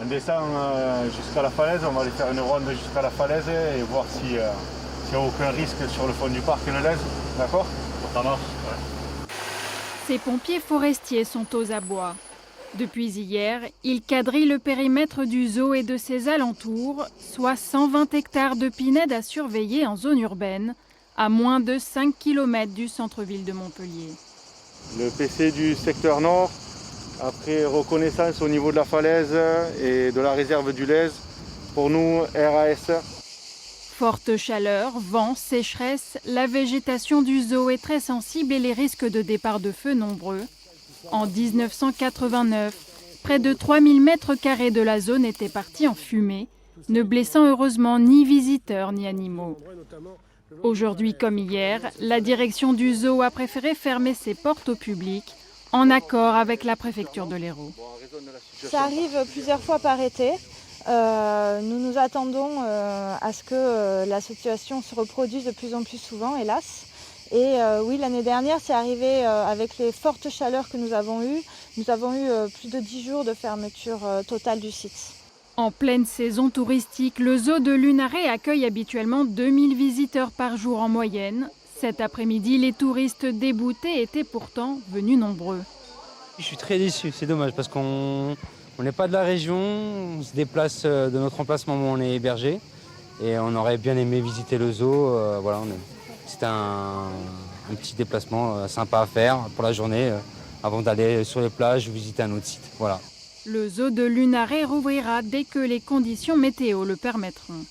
On descend jusqu'à la falaise, on va aller faire une ronde jusqu'à la falaise et voir s'il n'y a aucun risque sur le fond du parc le lèse. D'accord? Ça marche. Ouais. Ces pompiers forestiers sont aux abois. Depuis hier, ils quadrillent le périmètre du zoo et de ses alentours, soit 120 hectares de pinèdes à surveiller en zone urbaine, à moins de 5 km du centre-ville de Montpellier. Le PC du secteur nord, après reconnaissance au niveau de la falaise et de la réserve du Lèze, pour nous, RAS. Forte chaleur, vent, sécheresse, la végétation du zoo est très sensible et les risques de départ de feu nombreux. En 1989, près de 3000 mètres carrés de la zone étaient partis en fumée, ne blessant heureusement ni visiteurs ni animaux. Aujourd'hui comme hier, la direction du zoo a préféré fermer ses portes au public, en accord avec la préfecture de l'Hérault. Ça arrive plusieurs fois par été. Nous nous attendons à ce que la situation se reproduise de plus en plus souvent, hélas. Et oui, l'année dernière, c'est arrivé avec les fortes chaleurs que nous avons eues. Nous avons eu plus de 10 jours de fermeture totale du site. En pleine saison touristique, le zoo de Lunaret accueille habituellement 2000 visiteurs par jour en moyenne. Cet après-midi, les touristes déboutés étaient pourtant venus nombreux. Je suis très déçu, c'est dommage parce qu'on n'est pas de la région, on se déplace de notre emplacement où on est hébergé et on aurait bien aimé visiter le zoo. Voilà, c'était un petit déplacement sympa à faire pour la journée avant d'aller sur les plages ou visiter un autre site. Voilà. Le zoo de Lunaret rouvrira dès que les conditions météo le permettront.